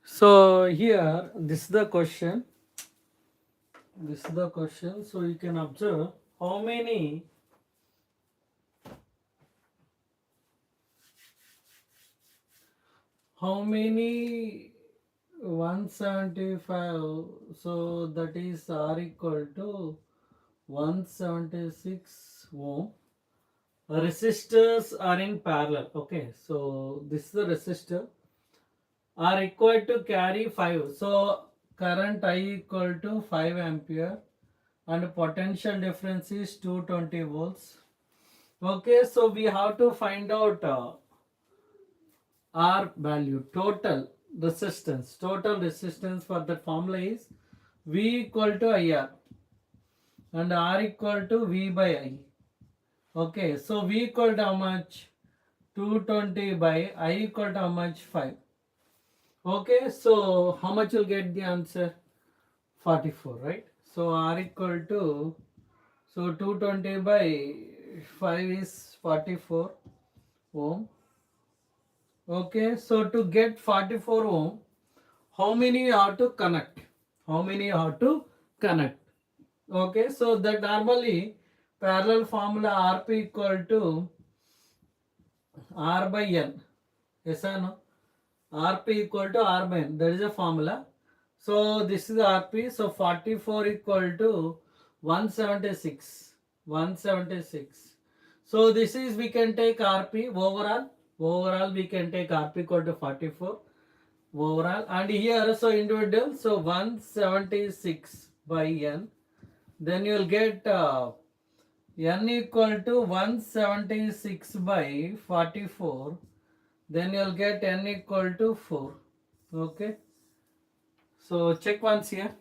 So here, this is the question. This is the question. So you can observe how many 175. So that is R equal to 176 ohm. Resistors are in parallel. Okay, so this is the resistor are required to carry 5. So current I equal to 5 ampere and potential difference is 220 volts. Okay, so we have to find out R value, total resistance. Total resistance for the formula is V equal to IR and R equal to V by I. Okay, so V equal to how much? 220 by I equal to how much? 5. Okay, so how much you'll get the answer? 44, right? So R equal to, so 220 by 5 is 44 ohm. Okay, so to get 44 ohm, how many you have to connect? How many you have to connect? Okay, so that normally parallel formula Rp equal to R by N. Yes or no? Rp equal to R by N. That is a formula. So this is Rp. So 44 equal to 176. 176. So this is, we can take Rp overall. Overall we can take Rp equal to 44 overall, and here so individual, so 176 by N. Then you will get N equal to 176 by 44. Then you will get N equal to 4. Okay, so check once here.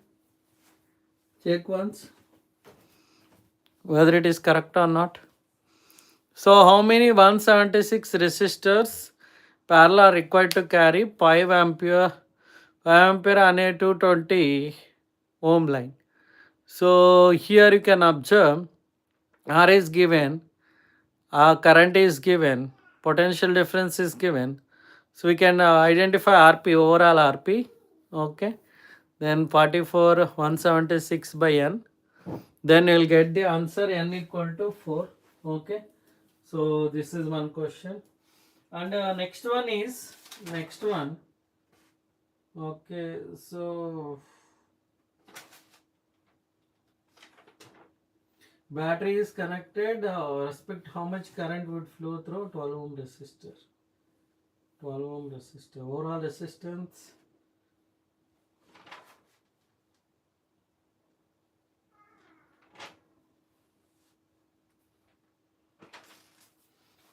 Check once whether it is correct or not. So how many 176 resistors parallel are required to carry 5 ampere on a 220 ohm line? So here you can observe R is given, current is given, potential difference is given. So we can identify RP, overall RP. Okay, then 44 176 by N. Then you will get the answer N equal to 4. Okay, so this is one question. And next one is, next one. Okay, so battery is connected, respect how much current would flow through 12 ohm resistor. 12 ohm resistor. Overall resistance.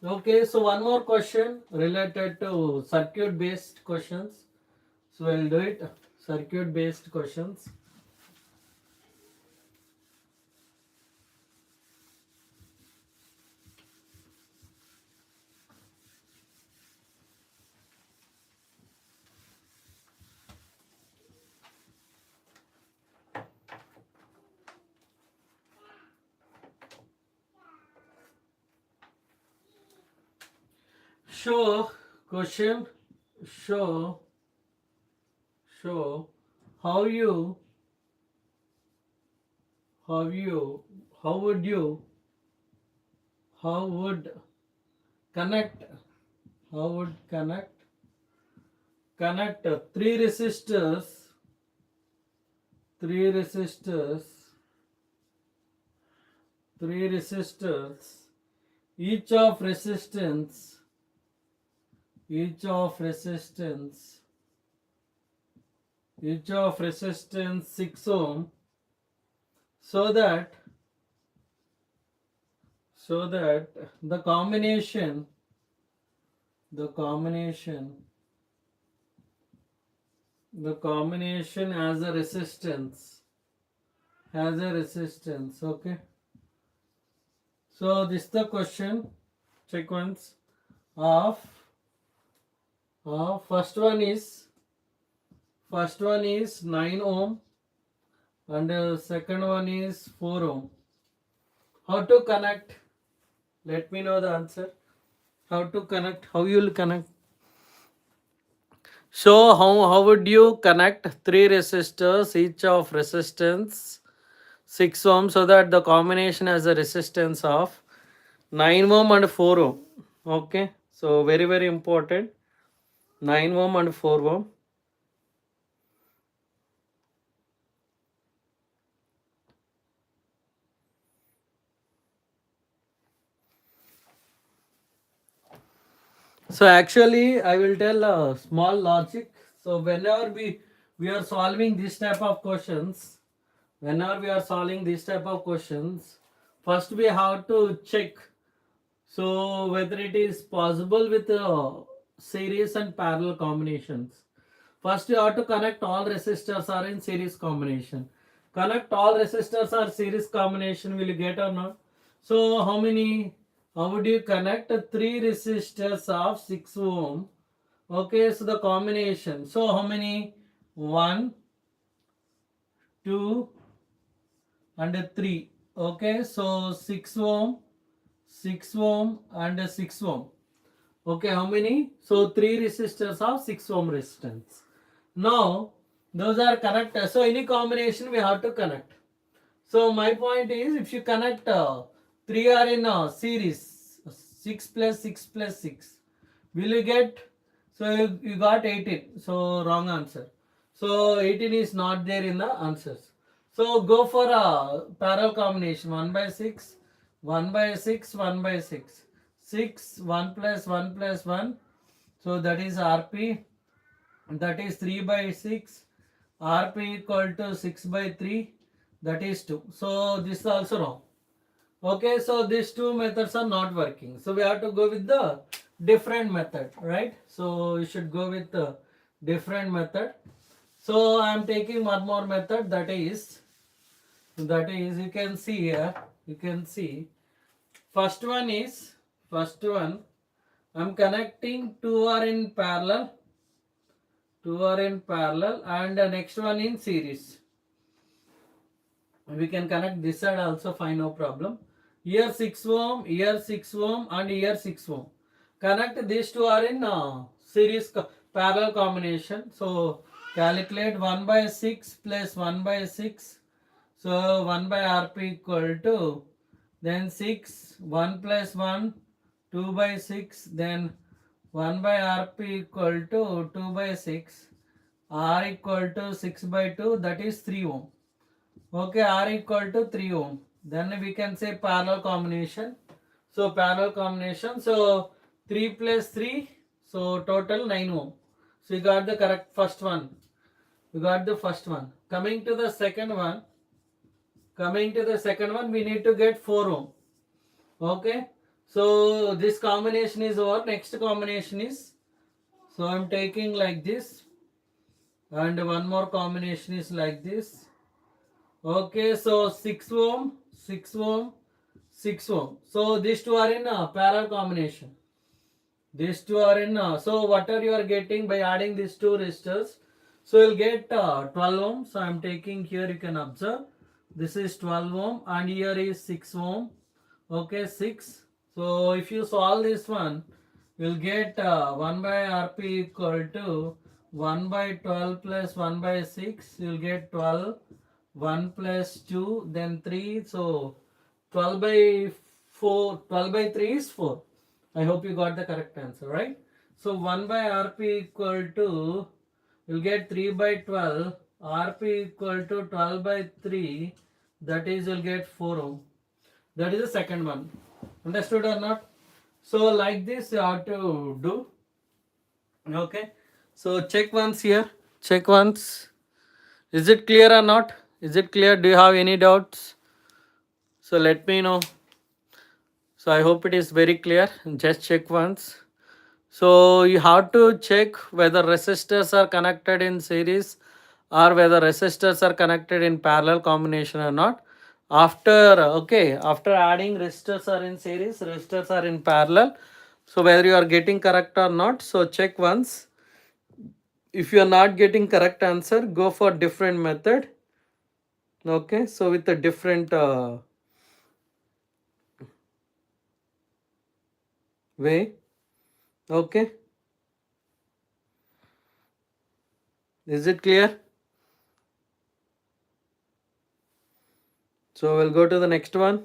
Okay, so one more question related to circuit based questions. So we'll do it. Circuit based questions. Show question. Show how you how would you how would connect how would connect three resistors three resistors each of resistance 6 ohm, so that the combination has a resistance okay. So this is the question sequence of first one is 9 ohm and second one is 4 ohm. How to connect? Let me know the answer. How to connect? How you will connect? So how would you connect three resistors, each of resistance 6 ohm, so that the combination has a resistance of 9 ohm and 4 ohm. Okay, so very very important, 9 ohm and 4 ohm. So actually I will tell a small logic. So whenever we are solving this type of questions, whenever we are solving this type of questions, first we have to check so whether it is possible with series and parallel combinations. First you have to connect all resistors are in series combination. Connect all resistors are series combination, will you get or not? So how would you connect three resistors of 6 ohm? Okay, so the combination. So how many? 1, 2 and 3. Okay, so 6 ohm, 6 ohm and 6 ohm. Okay, how many? So 3 resistors of 6 ohm resistance. Now those are connected. So any combination we have to connect. So my point is, if you connect 3 are in series, 6 plus 6 plus 6, will you get? So you got 18. So wrong answer. So 18 is not there in the answers. So go for a parallel combination, 1 by 6, 1 by 6, 1 by 6. 6, 1 plus 1 plus 1. So that is RP, that is 3 by 6. RP equal to 6 by 3, that is 2. So this is also wrong. Okay, so these two methods are not working. So we have to go with the different method, right? So you should go with the different method. So I am taking one more method, that is you can see here, you can see first one I'm connecting two are in parallel and the next one in series. We can connect this side also, fine, no problem. Here 6 ohm, here 6 ohm and here 6 ohm. Connect these two are in series parallel combination. So calculate 1 by 6 plus 1 by 6. So 1 by RP equal to then 6, 1 plus 1, 2 by 6, then 1 by RP equal to 2 by 6, R equal to 6 by 2, that is 3 ohm. Okay, R equal to 3 ohm. Then we can say parallel combination. So parallel combination. So 3 plus 3. So total 9 ohm. So you got the correct first one. You got the first one. Coming to the second one. We need to get 4 ohm. Okay. So this combination is over. Next combination is. So I'm taking like this. And one more combination is like this. Okay, so 6 ohm, 6 ohm, 6 ohm. So these two are in parallel combination. These two are in, so whatever you are getting by adding these two resistors, so you'll get 12 ohm. So I'm taking here, you can observe. This is 12 ohm and here is 6 ohm. Okay, 6. So if you solve this one, you'll get 1 by RP equal to 1 by 12 plus 1 by 6. You'll get 12. 1 plus 2, then 3. So 12 by 4, 12 by 3 is 4. I hope you got the correct answer, right? So 1 by RP equal to, you'll get 3 by 12. RP equal to 12 by 3. That is, you'll get 4 ohm. That is the second one. Understood or not? So like this you have to do. Okay. So check once here. Check once. Is it clear or not? Is it clear? Do you have any doubts? So let me know. So I hope it is very clear. Just check once. So you have to check whether resistors are connected in series or whether resistors are connected in parallel combination or not. After adding resistors are in series, resistors are in parallel. So whether you are getting correct or not. So check once. If you are not getting correct answer, go for different method. Okay, so with a different way. Okay. Is it clear? So we'll go to the next one.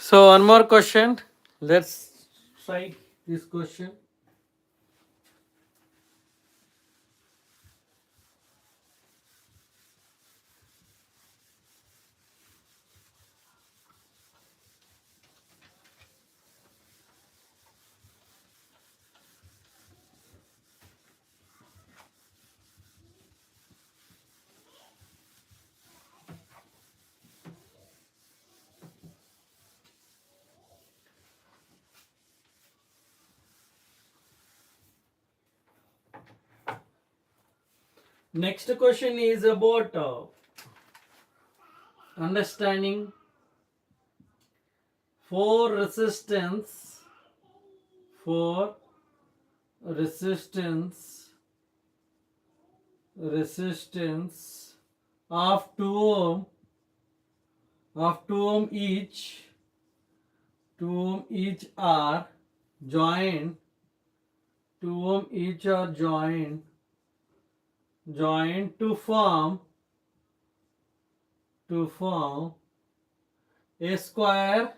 So one more question. Let's try this question. Next question is about understanding four resistance resistance of 2 ohm each are joined 2 ohm each are joined to form a square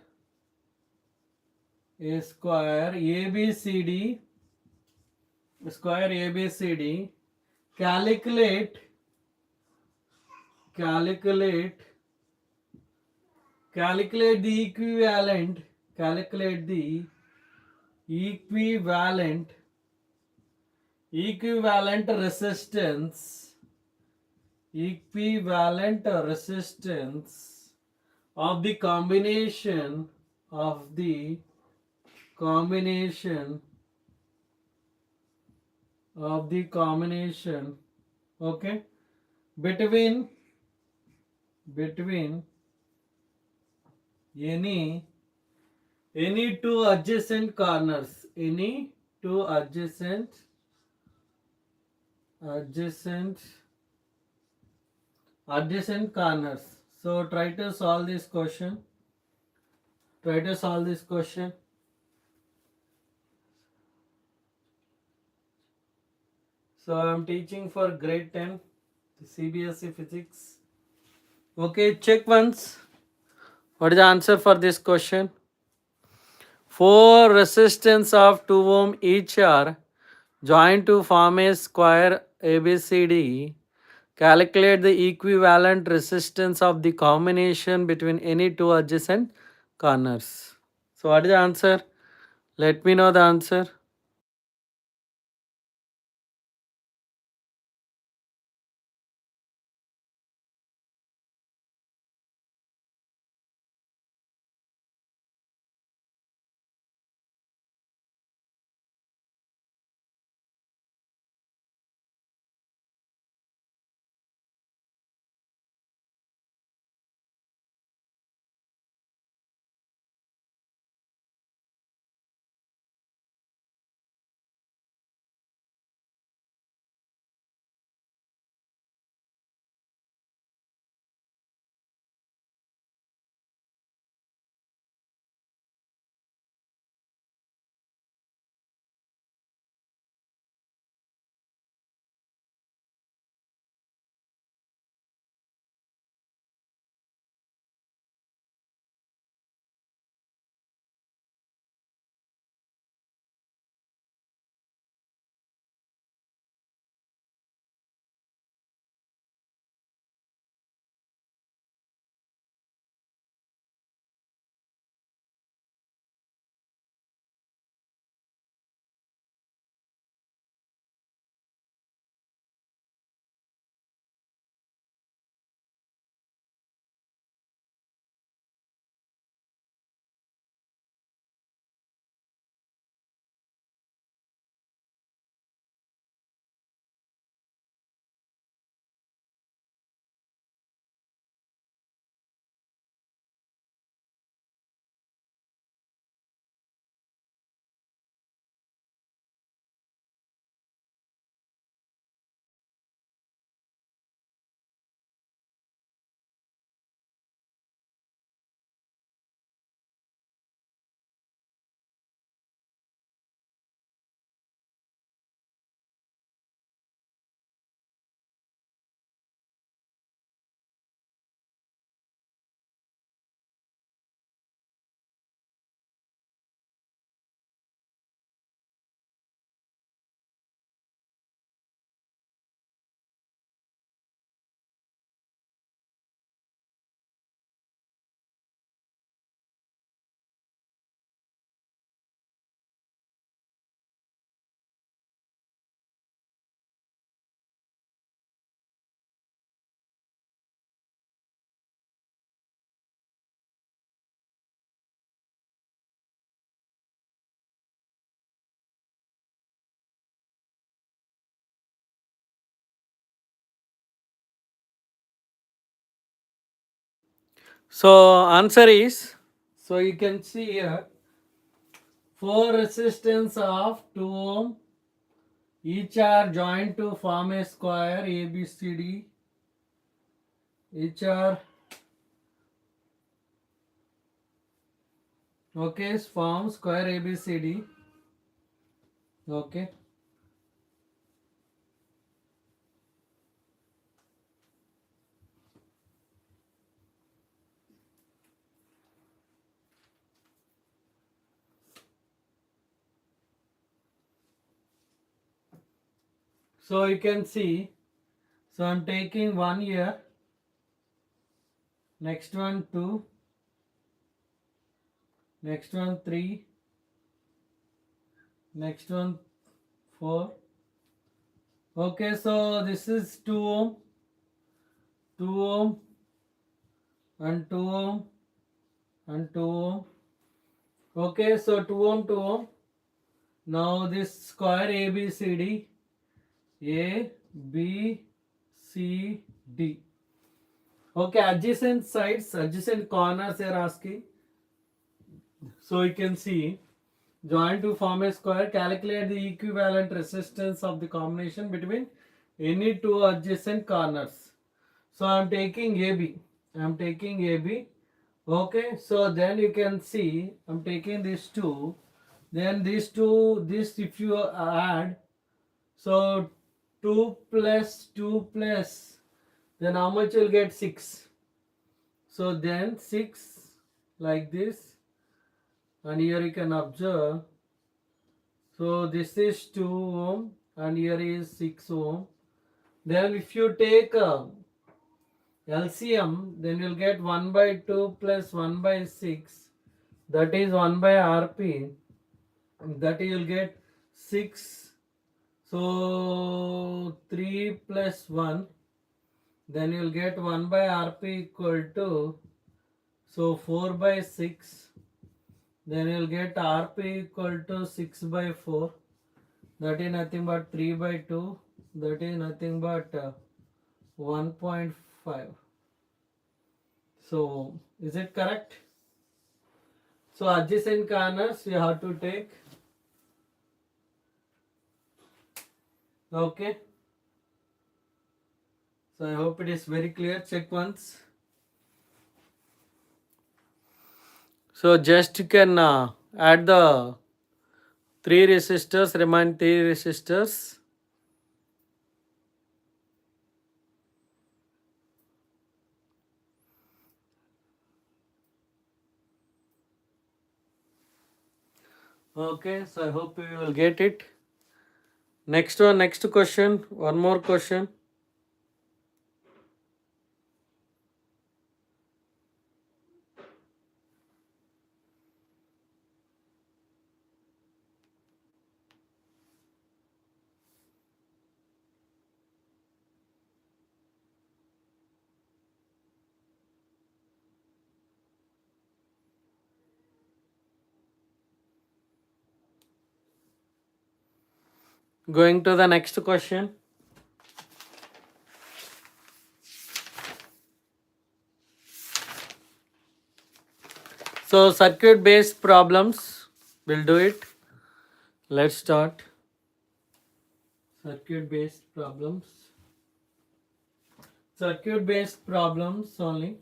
ABCD calculate calculate calculate the equivalent resistance of the combination okay between any two adjacent corners adjacent adjacent corners. So try to solve this question. So I am teaching for grade 10 CBSE physics. Okay, check once. What is the answer for this question? Four resistance of 2 ohm each are joined to form a square ABCD. Calculate the equivalent resistance of the combination between any two adjacent corners. So what is the answer? Let me know the answer. So answer is, so you can see here 4 resistance of 2 ohm, each are joined to form a square ABCD, each are okay form square ABCD. Okay, so you can see, so I'm taking 1 here, next one 2, next one 3, next one 4. Okay, so this is 2 ohm, 2 ohm, and 2 ohm, and 2 ohm. Okay, so 2 ohm, 2 ohm. Now this square ABCD, A, B, C, D. Okay, adjacent sides, adjacent corners they are asking. So you can see, join to form a square, calculate the equivalent resistance of the combination between any two adjacent corners. So I am taking AB. I am taking AB. Okay, so then you can see I am taking these two. Then these two, this if you add, so 2 plus 2 plus, then how much you'll get? 6. So then 6 like this, and here you can observe. So this is 2 ohm and here is 6 ohm. Then if you take LCM, then you'll get 1 by 2 plus 1 by 6, that is 1 by RP, that you'll get 6. So 3 plus 1, then you'll get 1 by RP equal to, so 4 by 6, then you'll get RP equal to 6 by 4, that is nothing but 3 by 2, that is nothing but 1.5. So is it correct? So adjacent corners you have to take. Okay. So I hope it is very clear. Check once. So just you can add the 3 resistors, remain 3 resistors. Okay, so I hope you will get it. Next one, next question, one more question. Going to the next question. So circuit based problems, we'll do it. Let's start. Circuit based problems. Circuit based problems only.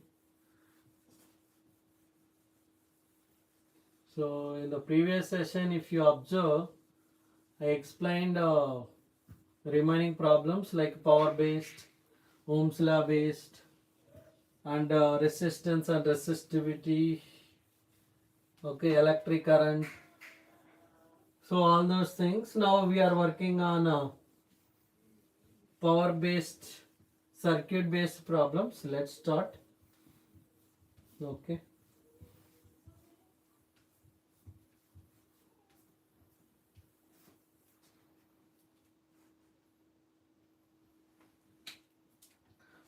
So in the previous session, if you observe, I explained remaining problems like power based, Ohm's law based, and resistance and resistivity. Okay, electric current. So all those things. Now we are working on power based, circuit based problems. Let's start. Okay.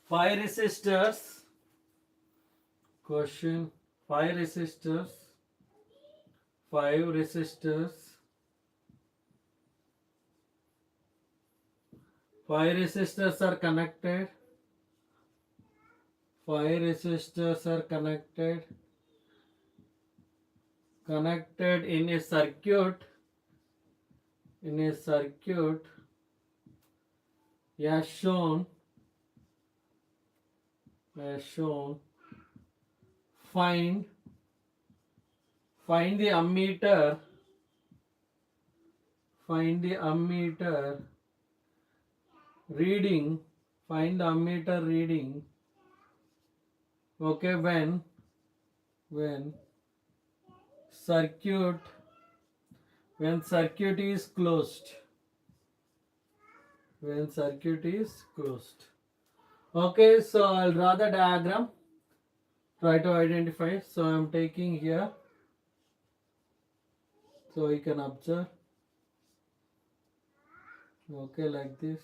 Five resistors. Question. Five resistors. Five resistors. Five resistors are connected. 5 resistors are connected in a circuit as shown. Find the ammeter reading. Find the ammeter reading. Okay, when circuit is closed. Okay, so I'll draw the diagram. Try to identify. So I'm taking here. So you can observe. Okay, like this.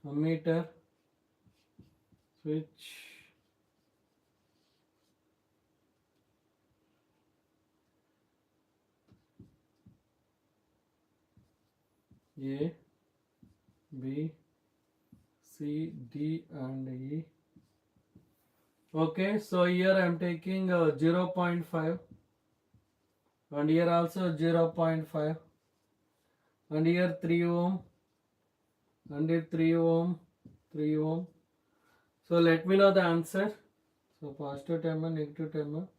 Ammeter, switch, A, B, C, D and E. Okay, so here I am taking 0.5 and here also 0.5 and here 3 ohm and here 3 ohm. So let me know the answer. So positive terminal, negative terminal.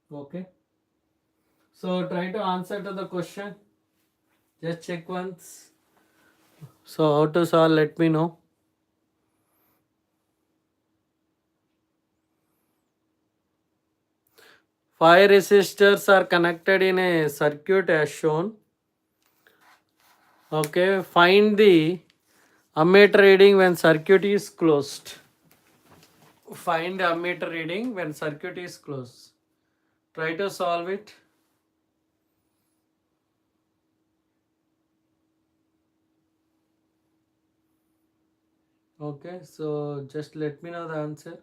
Okay. So try to answer to the question. Just check once. So how to solve, let me know. Five resistors are connected in a circuit as shown. Okay, find the ammeter reading when circuit is closed. Find the ammeter reading when circuit is closed. Try to solve it. Okay, so just let me know the answer.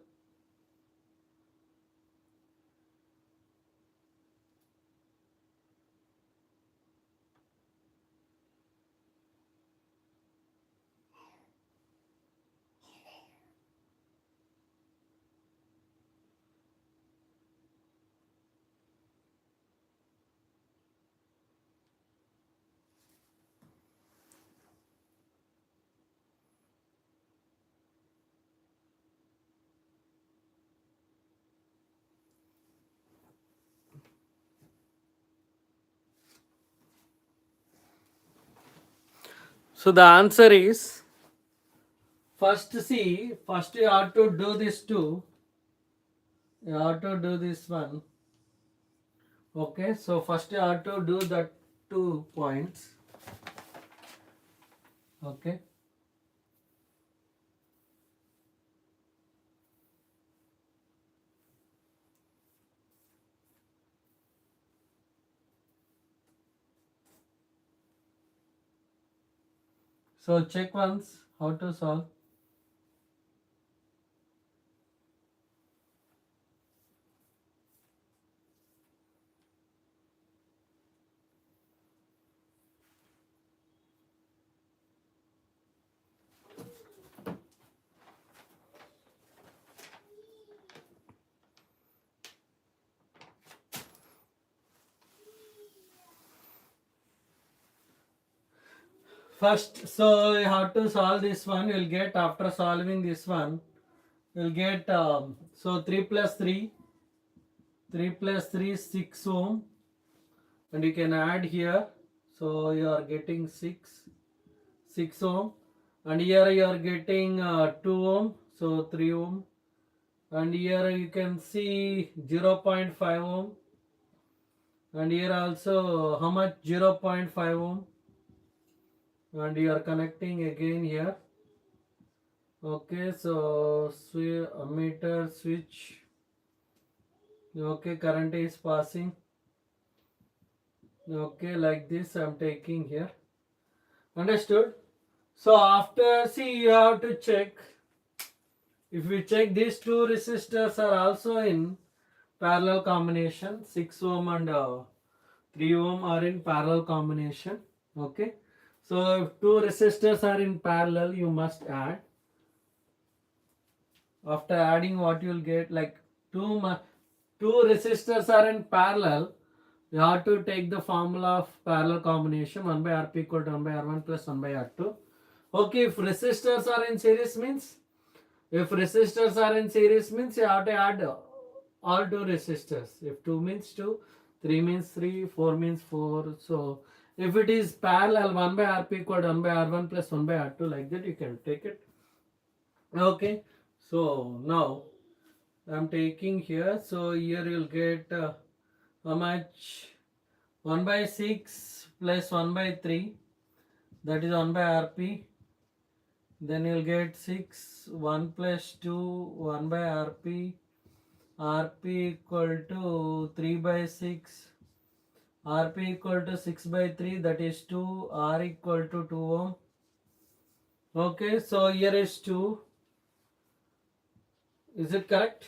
So the answer is, first you have to do this two. You have to do this one. Okay, so first you have to do the 2 points. Okay. So check once how to solve. First, so you have to solve this one. You'll get, after solving this one, you'll get so 3 plus 3 is 6 ohm, and you can add here. So you are getting 6 ohm, and here you are getting 2 ohm, so 3 ohm, and here you can see 0.5 ohm, and here also how much, 0.5 ohm, and you are connecting again here. Okay, so ammeter switch. Okay, current is passing. Okay, like this I'm taking here. Understood? So after, see, you have to check. If we check, these two resistors are also in parallel combination. 6 ohm and 3 ohm are in parallel combination. Okay. So if two resistors are in parallel, you must add. After adding, what you will get, like two resistors are in parallel, you have to take the formula of parallel combination. 1 by Rp equal to 1 by R1 plus 1 by R2. Okay, if resistors are in series means, you have to add all two resistors. If 2 means 2, 3 means 3, 4 means 4. So if it is parallel, 1 by Rp equal to 1 by R1 plus 1 by R2, like that you can take it. Okay, so now I'm taking here. So here you'll get how much? 1 by 6 plus 1 by 3, that is 1 by Rp. Then you'll get 6, 1 plus 2, 1 by Rp. Rp equal to 3 by 6. Rp equal to 6 by 3, that is 2. R equal to 2 ohm. Okay, so here is 2. Is it correct?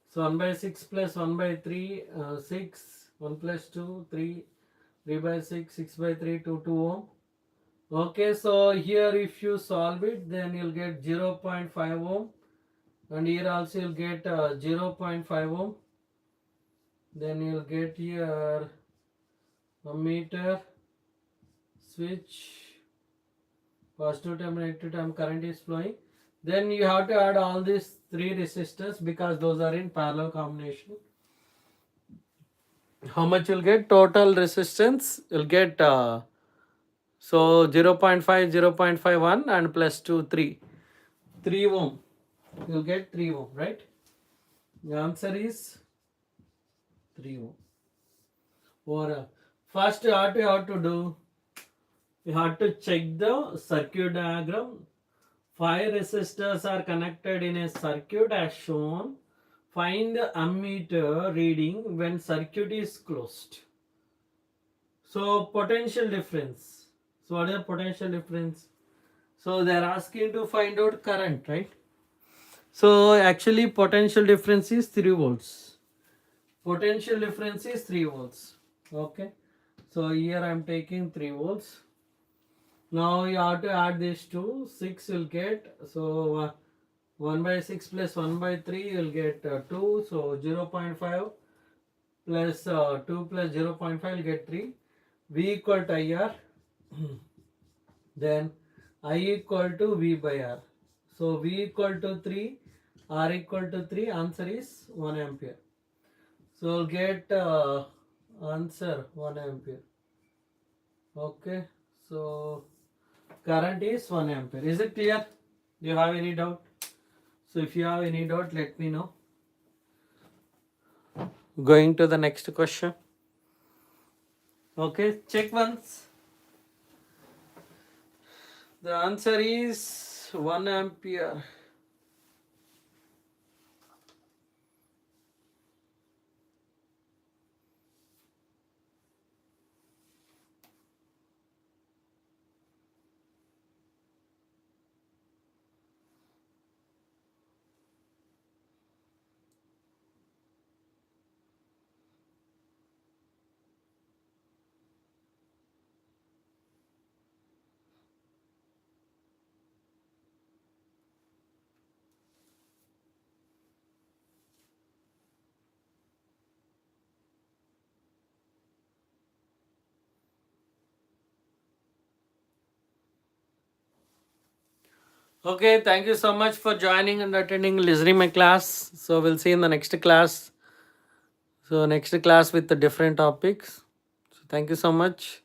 So 1 by 6 plus 1 by 3, 6. 1 plus 2, 3. 3 by 6, 6 by 3, 2 ohm. Okay, so here if you solve it, then you'll get 0.5 ohm. And here also you'll get 0.5 ohm. Then you'll get here ammeter, switch, positive term, negative term, current is flowing. Then you have to add all these three resistors because those are in parallel combination. How much you'll get? Total resistance you'll get so 0.5, 0.51 and plus 2, 3. 3 ohm. You'll get 3 ohm, right? The answer is 3 ohm. Or first you have to do, you have to check the circuit diagram. 5 resistors are connected in a circuit as shown. Find the ammeter reading when circuit is closed. So potential difference. So what is the potential difference? So they are asking to find out current, right? So actually potential difference is 3 volts. Potential difference is 3 volts. Okay. So here I am taking 3 volts. Now you have to add these two. 6 will get. So 1 by 6 plus 1 by 3 you will get 2. So 0.5 plus 2 plus 0.5 will get 3. V equal to IR. Then I equal to V by R. So V equal to 3, R equal to 3, answer is 1 ampere. So we'll get answer 1 ampere. Okay, so current is 1 ampere. Is it clear? Do you have any doubt? So if you have any doubt, let me know. Going to the next question. Okay, check once. The answer is 1 ampere. Okay, thank you so much for joining and attending, listening my class. So we'll see in the next class. So next class with the different topics. So thank you so much.